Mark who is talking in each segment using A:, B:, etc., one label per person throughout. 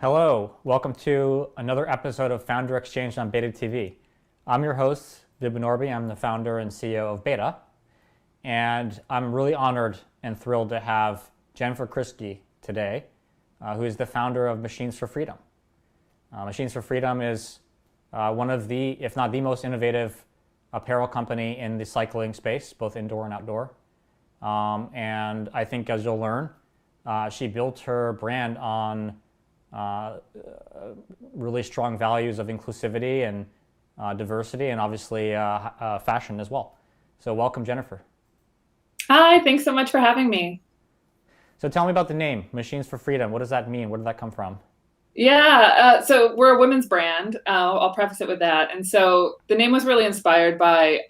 A: Hello, welcome to another episode of Founder Exchange on Beta TV. I'm your host, Vibin Orbi. I'm the founder and CEO of Beta, and I'm really honored and thrilled to have Jennifer Kriske today, who is the founder of Machines for Freedom. Machines for Freedom is one of the, if not the most innovative apparel company in the cycling space, both indoor and outdoor. And I think, as you'll learn, she built her brand on really strong values of inclusivity and diversity, and obviously fashion as well. So welcome, Jennifer.
B: Hi, thanks so much for having me.
A: So tell me about the name, Machines for Freedom. What does that mean? Where did that come from?
B: So we're a women's brand. I'll preface it with that. And so the name was really inspired by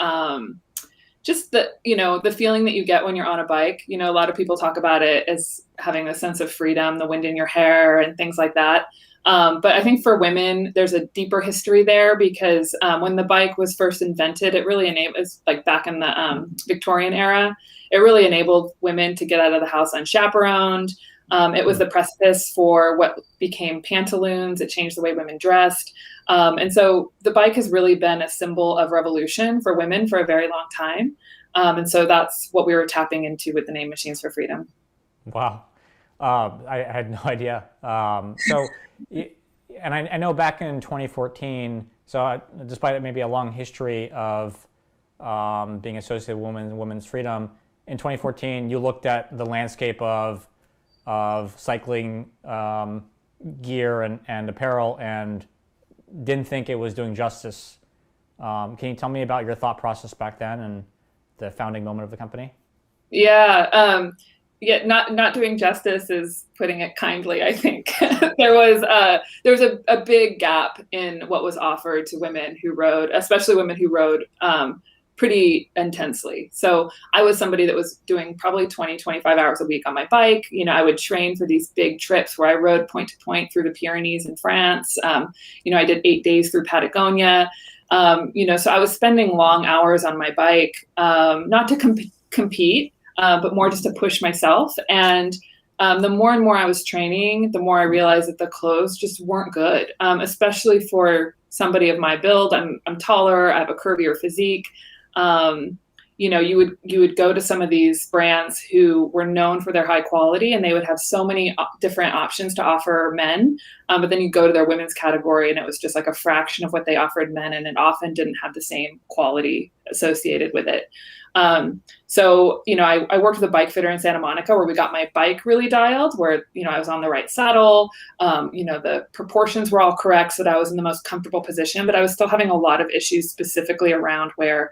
B: just the feeling that you get when you're on a bike. A lot of people talk about it as having a sense of freedom, the wind in your hair and things like that. But I think for women, there's a deeper history there because when the bike was first invented, it really enabled, like back in the Victorian era, it really enabled women to get out of the house unchaperoned. It was the precipice for what became pantaloons. It changed the way women dressed. And so the bike has really been a symbol of revolution for women for a very long time. And so that's what we were tapping into with the name Machines for Freedom.
A: Wow. I had no idea. And I know back in 2014, so despite maybe a long history of being associated with women's freedom, in 2014, you looked at the landscape of cycling gear and apparel and didn't think it was doing justice. Can you tell me about your thought process back then and the founding moment of the company?
B: Not doing justice is putting it kindly, I think. there was a big gap in what was offered to women who rode, especially women who rode pretty intensely. So I was somebody that was doing probably 20, 25 hours a week on my bike. I would train for these big trips where I rode point to point through the Pyrenees in France. I did 8 days through Patagonia. So I was spending long hours on my bike, not to compete, but more just to push myself. And the more and more I was training, the more I realized that the clothes just weren't good, especially for somebody of my build. I'm taller, I have a curvier physique. You would go to some of these brands who were known for their high quality, and they would have so many different options to offer men. But then you go to their women's category, and it was just like a fraction of what they offered men, and it often didn't have the same quality associated with it. I worked with a bike fitter in Santa Monica where we got my bike really dialed, where, I was on the right saddle. The proportions were all correct so that I was in the most comfortable position, but I was still having a lot of issues specifically around where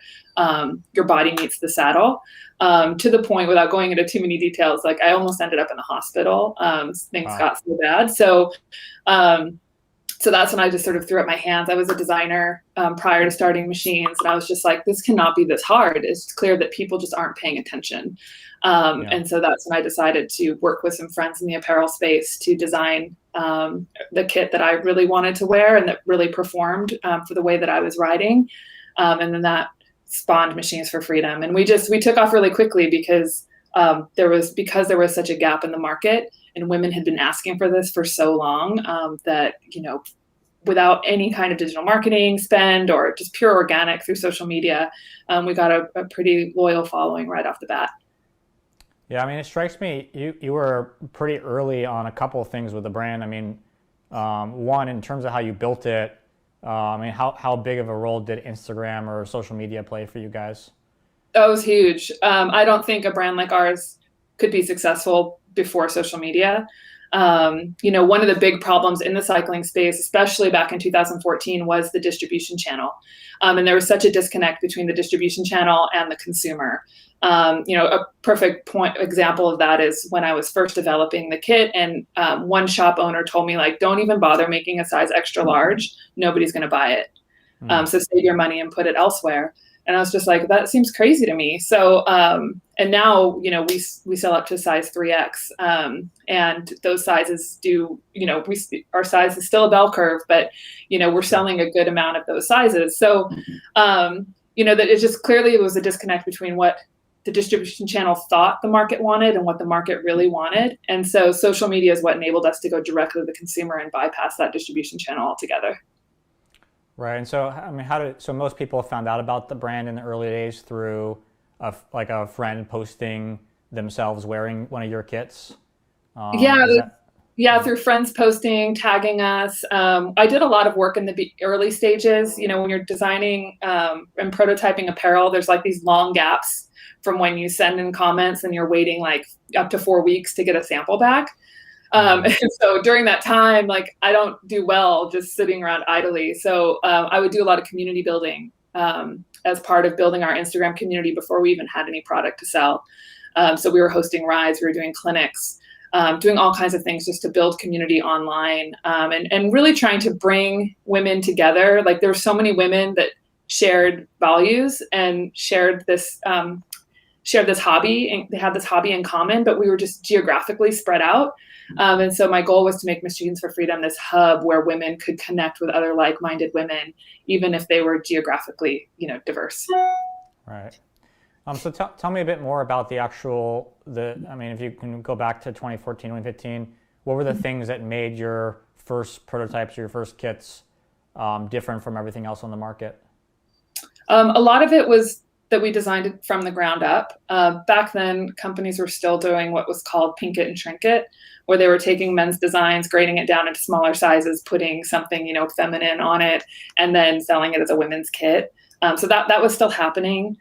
B: your body meets the saddle, to the point, without going into too many details, like I almost ended up in the hospital. Things
A: Wow.
B: got so bad. So that's when I just sort of threw up my hands. I was a designer prior to starting Machines, and I was just like, this cannot be this hard. It's clear that people just aren't paying attention. And so that's when I decided to work with some friends in the apparel space to design the kit that I really wanted to wear and that really performed for the way that I was riding. And then that spawned Machines for Freedom. And we took off really quickly because there was such a gap in the market, and women had been asking for this for so long that, without any kind of digital marketing spend or just pure organic through social media, we got a pretty loyal following right off the bat.
A: Yeah, I mean, it strikes me you were pretty early on a couple of things with the brand. I mean, one, in terms of how you built it, how big of a role did Instagram or social media play for you guys?
B: That was huge. I don't think a brand like ours could be successful before social media. One of the big problems in the cycling space, especially back in 2014, was the distribution channel. And there was such a disconnect between the distribution channel and the consumer. A perfect example of that is when I was first developing the kit, and one shop owner told me, like, don't even bother making a size extra large. Nobody's going to buy it. So save your money and put it elsewhere. And I was just like, that seems crazy to me. So, and now, we sell up to size 3X, and those sizes our size is still a bell curve, but, we're selling a good amount of those sizes. So, that it just clearly was a disconnect between what the distribution channel thought the market wanted and what the market really wanted. And so social media is what enabled us to go directly to the consumer and bypass that distribution channel altogether.
A: Right. And so, I mean, so most people found out about the brand in the early days through a friend posting themselves wearing one of your kits?
B: Yeah, through friends posting, tagging us. I did a lot of work in the early stages. You know, when you're designing and prototyping apparel, there's like these long gaps from when you send in comments and you're waiting like up to 4 weeks to get a sample back. And so during that time, like I don't do well just sitting around idly. So I would do a lot of community building as part of building our Instagram community before we even had any product to sell. So we were hosting rides, we were doing clinics, doing all kinds of things just to build community online, and really trying to bring women together. Like there were so many women that shared values and shared this hobby, and they had this hobby in common, but we were just geographically spread out. And so my goal was to make Machines for Freedom this hub where women could connect with other like-minded women, even if they were geographically, diverse.
A: Right. So tell me a bit more about if you can go back to 2014, 2015, what were the things that made your first prototypes or your first kits different from everything else on the market?
B: A lot of it was that we designed it from the ground up. Back then, companies were still doing what was called pink it and shrink it, where they were taking men's designs, grading it down into smaller sizes, putting something, feminine on it, and then selling it as a women's kit. So that was still happening.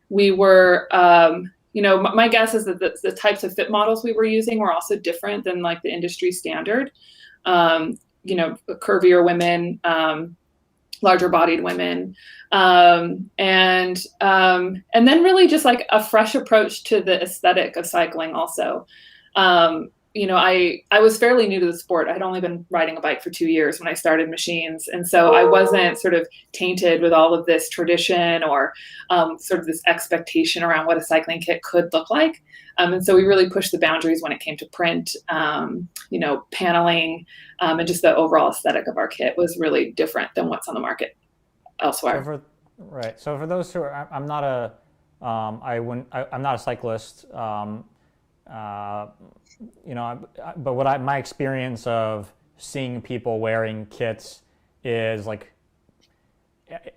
B: We were, my guess is that the types of fit models we were using were also different than like the industry standard. Curvier women, larger bodied women, and then really just like a fresh approach to the aesthetic of cycling also. I was fairly new to the sport. I had only been riding a bike for 2 years when I started Machines. And so I wasn't sort of tainted with all of this tradition or sort of this expectation around what a cycling kit could look like. And so we really pushed the boundaries when it came to print, paneling, and just the overall aesthetic of our kit was really different than what's on the market elsewhere.
A: So for those who are, I'm not a cyclist. But my experience of seeing people wearing kits is like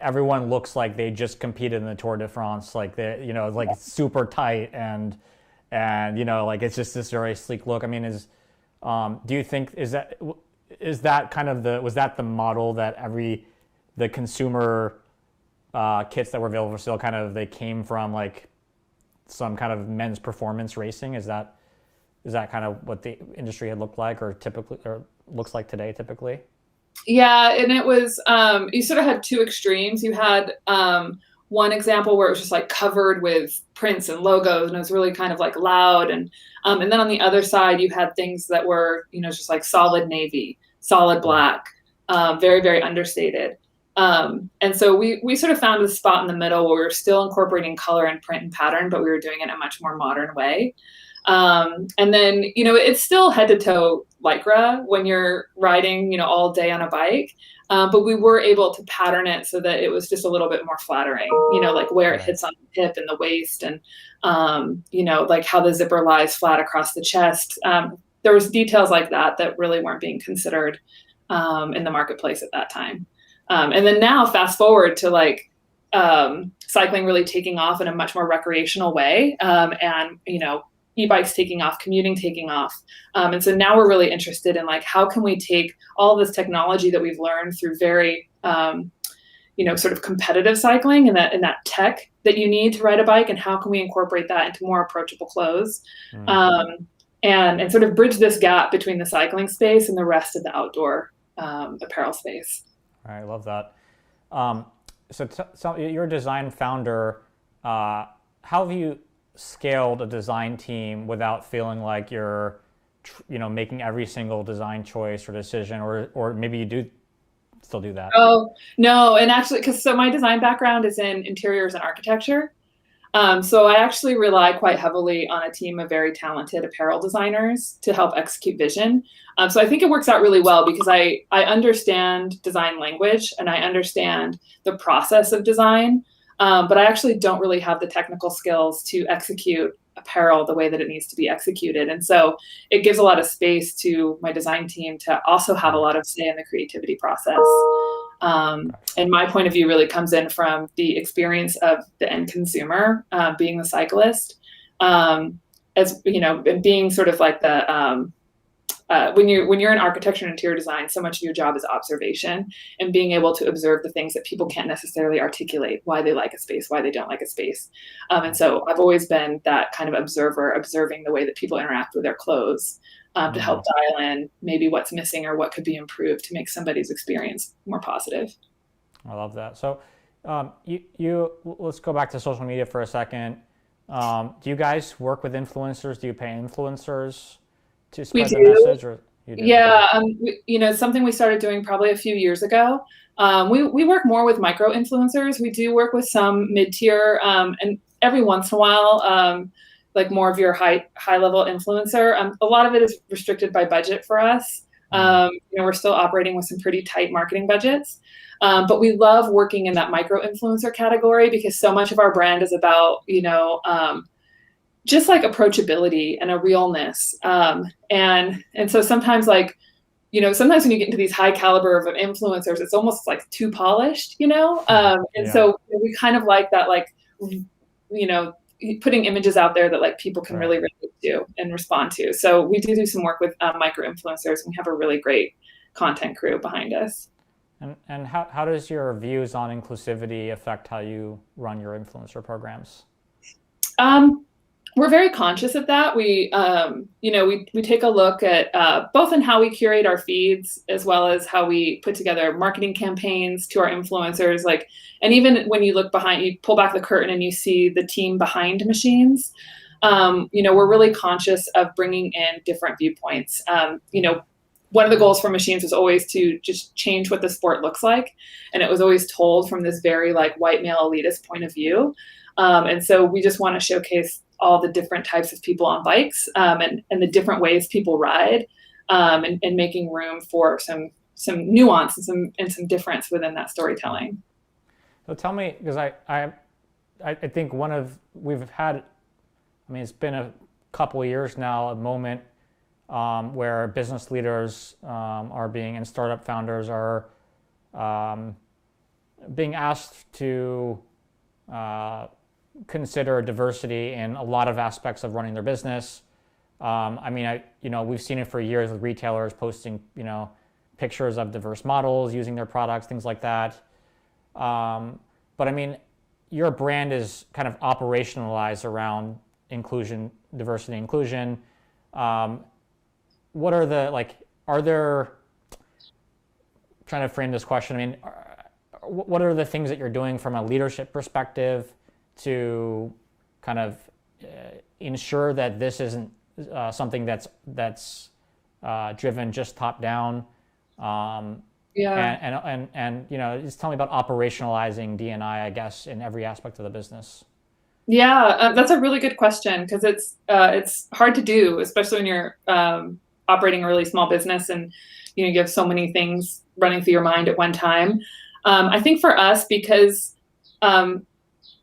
A: everyone looks like they just competed in the Tour de France, like like it's super tight and like it's just this very sleek look. I mean, do you think was that the model that the consumer kits that were available still they came from like some kind of men's performance racing? Is that kind of what the industry had looked like or looks like today typically?
B: Yeah, and it was, you sort of had two extremes. You had one example where it was just like covered with prints and logos and it was really kind of like loud. And then on the other side, you had things that were, just like solid navy, solid black, very, very understated. And so we sort of found a spot in the middle where we were still incorporating color and print and pattern, but we were doing it in a much more modern way. And then, it's still head to toe Lycra when you're riding, all day on a bike. But we were able to pattern it so that it was just a little bit more flattering, like where it hits on the hip and the waist and, like how the zipper lies flat across the chest. There was details like that really weren't being considered, in the marketplace at that time. And then now fast forward to like, cycling really taking off in a much more recreational way. And, e-bikes taking off, commuting taking off. And so now we're really interested in like, how can we take all this technology that we've learned through very, sort of competitive cycling and that tech that you need to ride a bike, and how can we incorporate that into more approachable clothes, and sort of bridge this gap between the cycling space and the rest of the outdoor apparel space.
A: All right, I love that. So you're a design founder. How have you scaled a design team without feeling like you're, making every single design choice or decision, or maybe you do still do that?
B: Oh, no. And actually, so my design background is in interiors and architecture. So I actually rely quite heavily on a team of very talented apparel designers to help execute vision. So I think it works out really well because I understand design language and I understand the process of design. But I actually don't really have the technical skills to execute apparel the way that it needs to be executed. And so it gives a lot of space to my design team to also have a lot of say in the creativity process. And my point of view really comes in from the experience of the end consumer, being the cyclist, as you know, and being sort of like the when you're in architecture and interior design, so much of your job is observation and being able to observe the things that people can't necessarily articulate, why they like a space, why they don't like a space. And so I've always been that kind of observer, observing the way that people interact with their clothes, to help dial in maybe what's missing or what could be improved to make somebody's experience more positive.
A: I love that. So you let's go back to social media for a second. Do you guys work with influencers? Do you pay influencers to spread the message? Or you do?
B: Yeah, something we started doing probably a few years ago. We work more with micro influencers. We do work with some mid-tier, and every once in a while, like more of your high level influencer. A lot of it is restricted by budget for us. We're still operating with some pretty tight marketing budgets. But we love working in that micro influencer category because so much of our brand is about, just like approachability and a realness. And so sometimes sometimes when you get into these high caliber of influencers, it's almost like too polished, So we kind of like that, putting images out there that people can really relate to and respond to. So we do some work with micro influencers, and we have a really great content crew behind us.
A: And how does your views on inclusivity affect how you run your influencer programs?
B: We're very conscious of that. We take a look at both in how we curate our feeds as well as how we put together marketing campaigns to our influencers. And even when you look behind, you pull back the curtain and you see the team behind machines. We're really conscious of bringing in different viewpoints. One of the goals for machines was always to just change what the sport looks like, and it was always told from this very white male elitist point of view. And so we just want to showcase all the different types of people on bikes, and the different ways people ride, and making room for some nuance and some difference within that storytelling.
A: So tell me, because I think we've had, it's been a couple of years now, a moment where business leaders and startup founders are being asked to consider diversity in a lot of aspects of running their business. We've seen it for years with retailers posting, pictures of diverse models using their products, things like that. But your brand is kind of operationalized around inclusion, diversity, inclusion. What are trying to frame this question, what are the things that you're doing from a leadership perspective to kind of ensure that this isn't something that's driven just top down? And just tell me about operationalizing D&I, I guess, in every aspect of the business.
B: Yeah, that's a really good question because it's hard to do, especially when you're operating a really small business and you have so many things running through your mind at one time. I think for us, because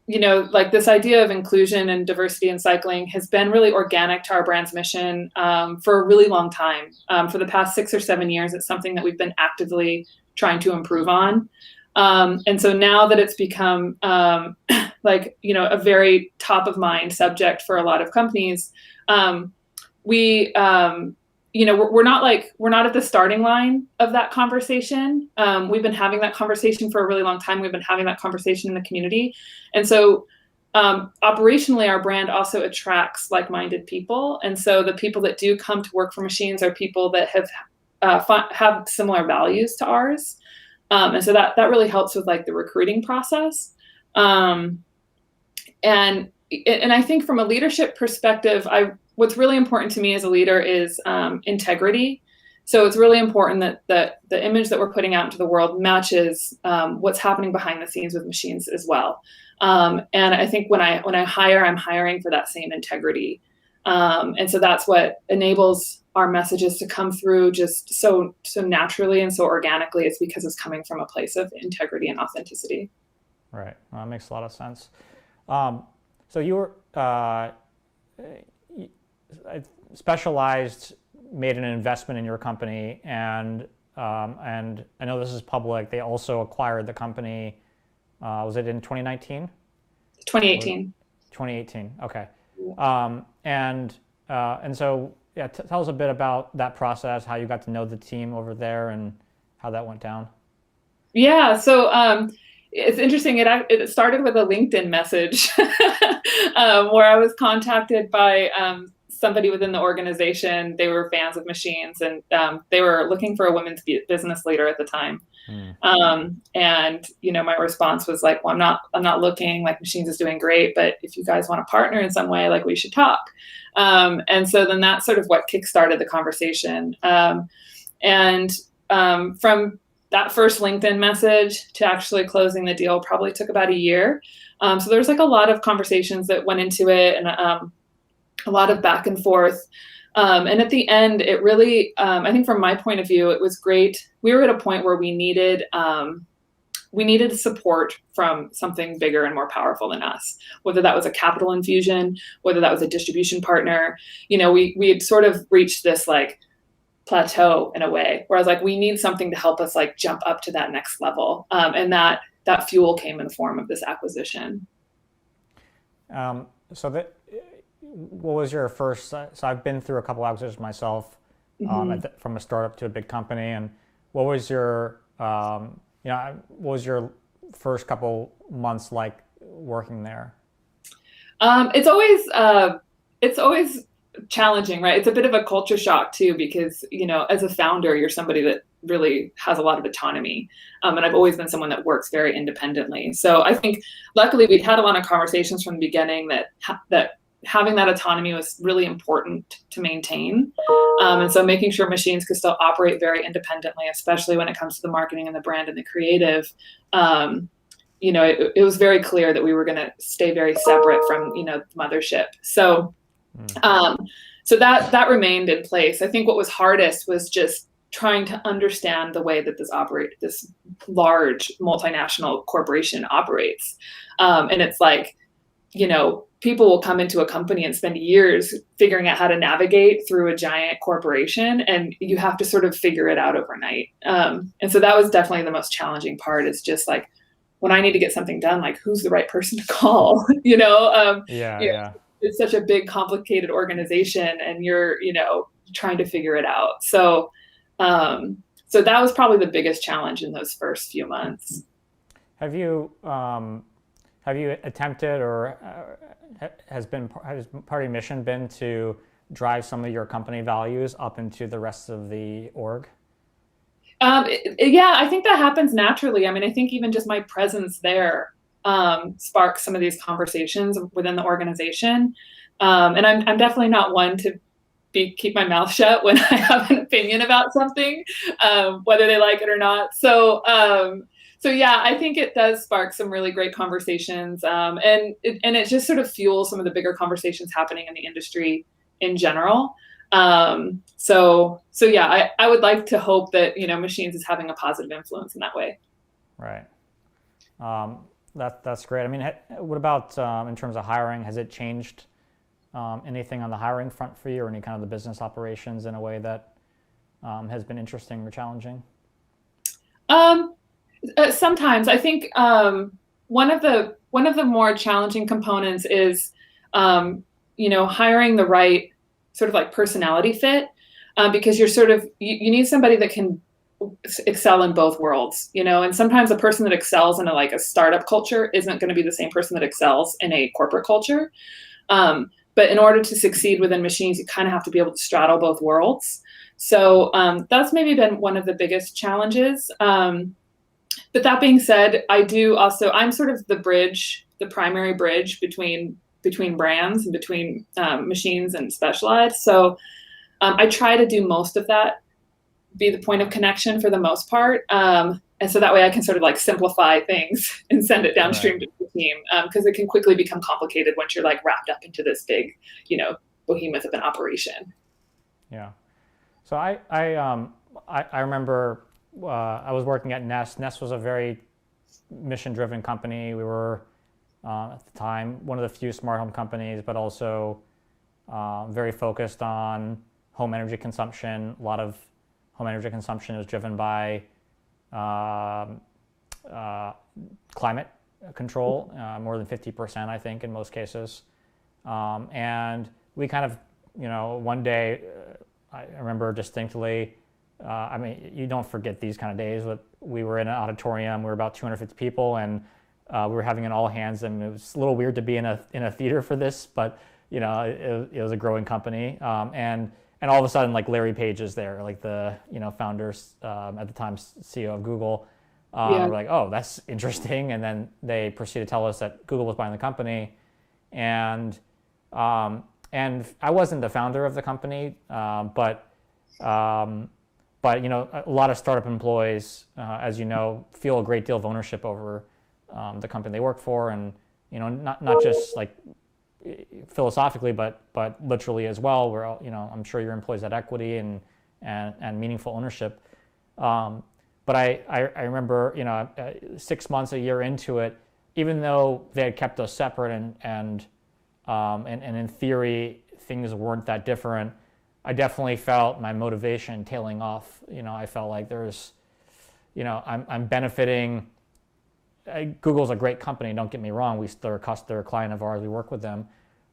B: this idea of inclusion and diversity in cycling has been really organic to our brand's mission for a really long time. For the past 6 or 7 years, it's something that we've been actively trying to improve on. And so now that it's become a very top of mind subject for a lot of companies, we're not at the starting line of that conversation. We've been having that conversation for a really long time. We've been having that conversation in the community. And so operationally, our brand also attracts like-minded people. And so the people that do come to work for Machines are people that have similar values to ours. And so that really helps with the recruiting process. And I think from a leadership perspective, what's really important to me as a leader is integrity. So it's really important that the image that we're putting out into the world matches what's happening behind the scenes with Machines as well. And I think when I hire, I'm hiring for that same integrity. And so that's what enables our messages to come through just so naturally and so organically. It's because it's coming from a place of integrity and authenticity.
A: Right. Well, that makes a lot of sense. So you were specialized, made an investment in your company, and I know this is public. They also acquired the company. Was it in 2019?
B: 2018.
A: 2018. Okay. And so yeah, tell us a bit about that process, how you got to know the team over there, and how that went down.
B: Yeah, so it's interesting. It started with a LinkedIn message where I was contacted by somebody within the organization. They were fans of machines, and they were looking for a women's business leader at the time. And my response was like, well, I'm not looking. Like, machines is doing great, but if you guys want to partner in some way, like, we should talk. And so then that's sort of what kickstarted the conversation. From that first LinkedIn message to actually closing the deal probably took about a year. So there's like a lot of conversations that went into it, and a lot of back and forth. And at the end, it really, I think from my point of view, it was great. We were at a point where we needed support from something bigger and more powerful than us, whether that was a capital infusion, whether that was a distribution partner. We had sort of reached this like plateau in a way where I was like, we need something to help us like jump up to that next level. And that fuel came in the form of this acquisition.
A: What was your first? So I've been through a couple acquisitions myself, from a startup to a big company. And what was your, what was your first couple months like working there?
B: It's always challenging, right? It's a bit of a culture shock too, because as a founder, you're somebody that really has a lot of autonomy, and I've always been someone that works very independently. So I think luckily we'd had a lot of conversations from the beginning that having that autonomy was really important to maintain, and so making sure machines could still operate very independently, especially when it comes to the marketing and the brand and the creative. It was very clear that we were going to stay very separate from the mothership. So so that remained in place. I think what was hardest was just trying to understand the way that this large multinational corporation operates. And it's like, people will come into a company and spend years figuring out how to navigate through a giant corporation, and you have to sort of figure it out overnight. And so that was definitely the most challenging part, is just like, when I need to get something done, like, who's the right person to call? It's such a big, complicated organization, and you're, trying to figure it out. So that was probably the biggest challenge in those first few months.
A: Have you attempted, or has part of your mission been to drive some of your company values up into the rest of the org?
B: Yeah, I think that happens naturally. I mean, I think even just my presence there sparks some of these conversations within the organization. And I'm definitely not one to keep my mouth shut when I have an opinion about something, whether they like it or not. So yeah, I think it does spark some really great conversations, and it just sort of fuels some of the bigger conversations happening in the industry in general. So yeah, I would like to hope that machines is having a positive influence in that way.
A: Right. That's great. I mean, what about in terms of hiring? Has it changed anything on the hiring front for you, or any kind of the business operations in a way that has been interesting or challenging?
B: Sometimes I think one of the more challenging components is hiring the right sort of like personality fit, because you're sort of you need somebody that can excel in both worlds, and sometimes a person that excels in a startup culture isn't going to be the same person that excels in a corporate culture. But in order to succeed within machines, you kind of have to be able to straddle both worlds. So that's maybe been one of the biggest challenges. But that being said, I'm sort of the primary bridge between brands and between machines and Specialized. So I try to do most of that, be the point of connection for the most part. And so that way I can sort of like simplify things and send it downstream to the team, because it can quickly become complicated once you're like wrapped up into this big, behemoth of an operation.
A: Yeah. So I remember I was working at Nest. Nest was a very mission-driven company. We were at the time one of the few smart home companies, but also very focused on home energy consumption. A lot of home energy consumption is driven by climate control, more than 50%, I think, in most cases. And we kind of, one day, I remember distinctly, I mean, you don't forget these kind of days, but we were in an auditorium, we were about 250 people, and we were having an all hands, and it was a little weird to be in a theater for this, but it was a growing company. And all of a sudden, like Larry Page is there, like the founders at the time CEO of Google. We're like, oh, that's interesting. And then they proceeded to tell us that Google was buying the company, and I wasn't the founder of the company, but a lot of startup employees, as you know, feel a great deal of ownership over the company they work for, and not just like philosophically, but literally as well. Where I'm sure your employees had equity and meaningful ownership. But I remember 6 months, a year into it, even though they had kept us separate and in theory things weren't that different, I definitely felt my motivation tailing off. I felt like there's, I'm benefiting. Google's a great company, don't get me wrong. They're a client of ours, we work with them.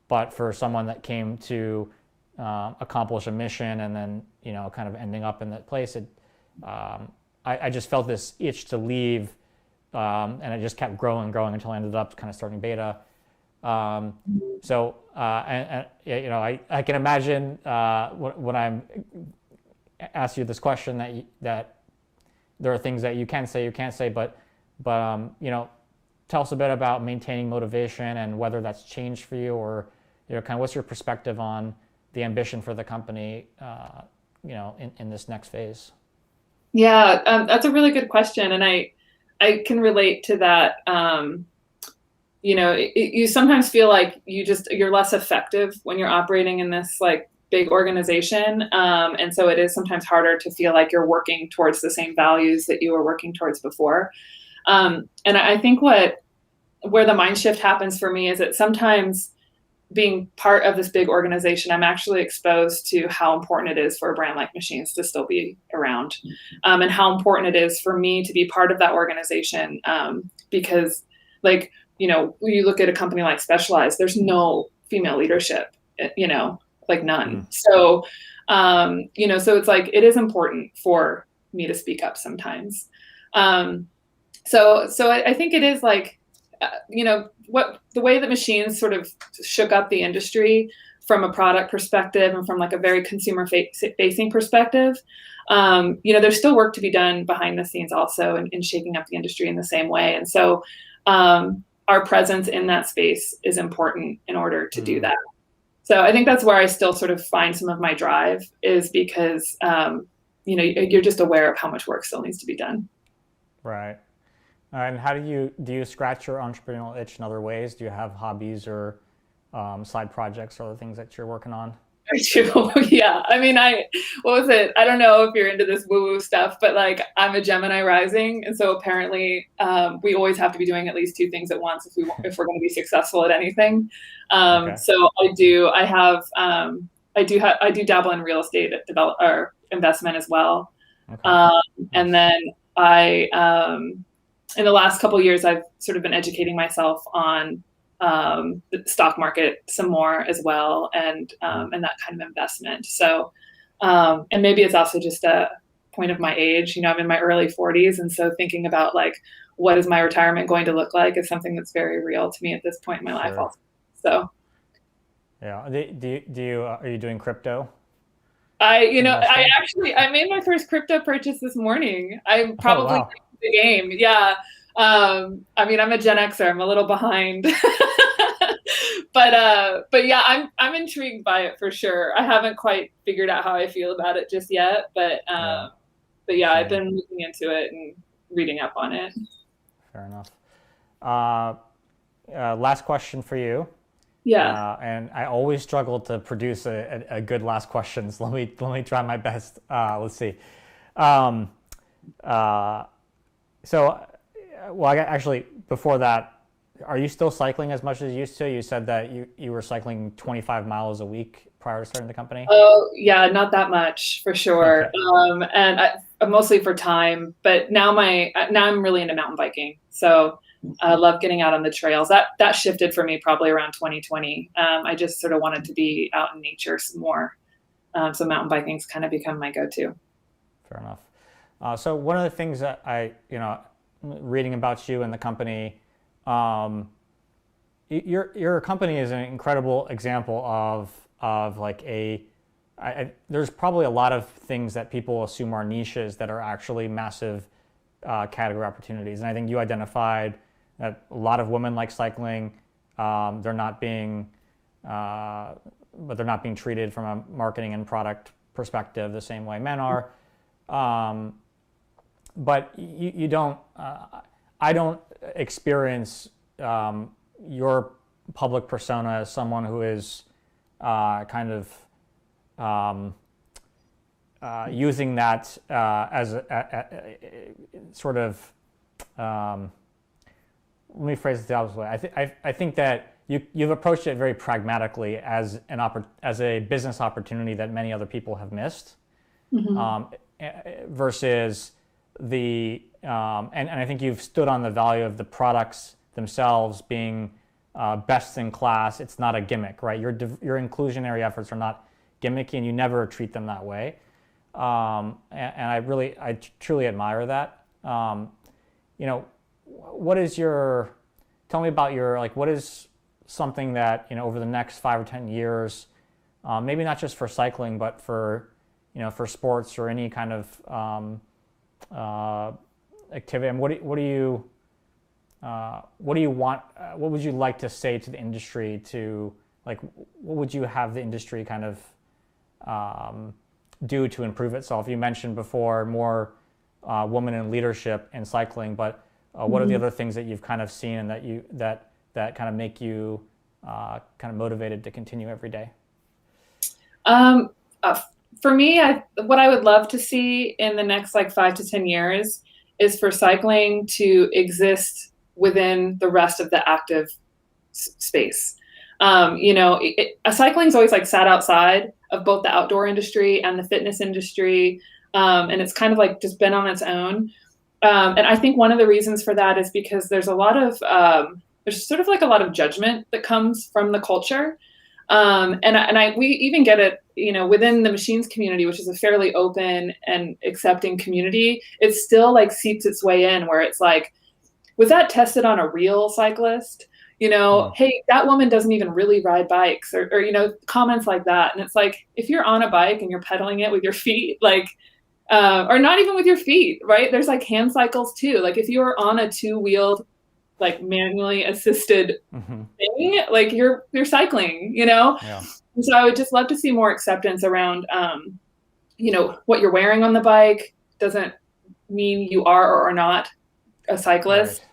A: But for someone that came to accomplish a mission and then, kind of ending up in that place, I just felt this itch to leave, and it just kept growing until I ended up kind of starting Beta. I can imagine when I'm asked you this question that there are things that you can say, you can't say, but tell us a bit about maintaining motivation and whether that's changed for you, or kind of what's your perspective on the ambition for the company, in this next phase.
B: Yeah, that's a really good question, and I can relate to that. You sometimes feel like you're less effective when you're operating in this like big organization, and so it is sometimes harder to feel like you're working towards the same values that you were working towards before. And I think where the mind shift happens for me is that sometimes being part of this big organization, I'm actually exposed to how important it is for a brand like Machines to still be around, and how important it is for me to be part of that organization, because like, when you look at a company like Specialized, there's no female leadership, like none. So, so it's like, it is important for me to speak up sometimes. So I think it is like, the way that Machines sort of shook up the industry from a product perspective and from like a very consumer facing perspective. There's still work to be done behind the scenes also in shaking up the industry in the same way. And so our presence in that space is important in order to do that. So I think that's where I still sort of find some of my drive, is because, you're just aware of how much work still needs to be done.
A: Right. And how do you scratch your entrepreneurial itch in other ways? Do you have hobbies or side projects or other things that you're working on?
B: I do. Yeah. I mean, what was it? I don't know if you're into this woo-woo stuff, but like, I'm a Gemini rising. And so apparently we always have to be doing at least two things at once if we're going to be successful at anything.
A: Okay.
B: So I do dabble in real estate or investment as well.
A: Okay.
B: And then in the last couple of years, I've sort of been educating myself on the stock market some more as well, and that kind of investment. So, and maybe it's also just a point of my age. I'm in my early 40s, and so thinking about like, what is my retirement going to look like is something that's very real to me at this point in my life also. So,
A: yeah. Are you doing crypto?
B: I made my first crypto purchase this morning. I'm probably the game. Yeah. I mean, I'm a Gen Xer. I'm a little behind, but yeah, I'm intrigued by it for sure. I haven't quite figured out how I feel about it just yet, but yeah, I've been looking into it and reading up on it.
A: Fair enough. Last question for you.
B: Yeah.
A: And I always struggle to produce a good last question. So let me try my best. Let's see. So actually, before that, are you still cycling as much as you used to? You said that you were cycling 25 miles a week prior to starting the company.
B: Oh, yeah, not that much for sure.
A: Okay.
B: And mostly for time, but now I'm really into mountain biking. So I love getting out on the trails. That shifted for me probably around 2020. I just sort of wanted to be out in nature some more. So mountain biking's kind of become my go-to.
A: Fair enough. So one of the things that reading about you and the company, your company is an incredible example of like there's probably a lot of things that people assume are niches that are actually massive category opportunities. And I think you identified that a lot of women like cycling. They're not being treated from a marketing and product perspective the same way men are. But you don't. I don't experience your public persona as someone who is kind of using that as a sort of. Let me phrase it the opposite way. I think that you've approached it very pragmatically as as a business opportunity that many other people have missed, versus the and I think you've stood on the value of the products themselves being best in class. It's not a gimmick, right? Your inclusionary efforts are not gimmicky, and you never treat them that way. And I truly admire that. Tell me about what is something that, over the next 5 or 10 years, maybe not just for cycling, but for sports or any kind of activity. And what do you want? What would you like to say to the industry what would you have the industry kind of do to improve itself? You mentioned before more women in leadership in cycling, but what are the other things that you've kind of seen and that kind of make you kind of motivated to continue every day?
B: For me, what I would love to see in the next 5 to 10 years is for cycling to exist within the rest of the active space. Cycling's always sat outside of both the outdoor industry and the fitness industry, and it's kind of just been on its own. And I think one of the reasons for that is because there's a lot of there's sort of a lot of judgment that comes from the culture. We even get it, within the machines community, which is a fairly open and accepting community. It still seeps its way in where it's was that tested on a real cyclist? Hey, that woman doesn't even really ride bikes, or comments like that. And it's if you're on a bike and you're pedaling it with your feet, or not even with your feet, right? There's hand cycles too. If you're on a 2-wheeled, manually assisted thing, you're cycling,
A: Yeah.
B: And so I would just love to see more acceptance around, what you're wearing on the bike doesn't mean you are or are not a cyclist.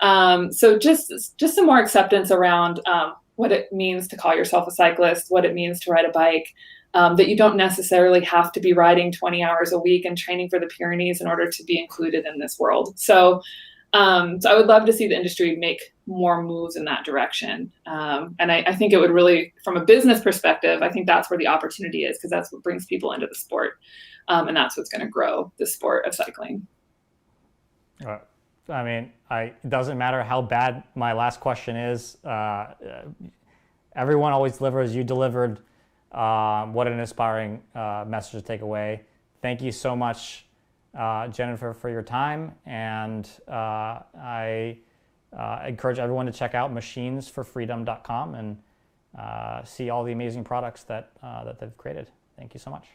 B: Right. So just some more acceptance around what it means to call yourself a cyclist, what it means to ride a bike, that you don't necessarily have to be riding 20 hours a week and training for the Pyrenees in order to be included in this world. So I would love to see the industry make more moves in that direction. And I think it would really, from a business perspective, I think that's where the opportunity is, because that's what brings people into the sport. And that's what's going to grow the sport of cycling.
A: I mean, it doesn't matter how bad my last question is. Everyone always delivers. You delivered. What an inspiring message to take away. Thank you so much, Jennifer, for your time. And I encourage everyone to check out machinesforfreedom.com and see all the amazing products that they've created. Thank you so much.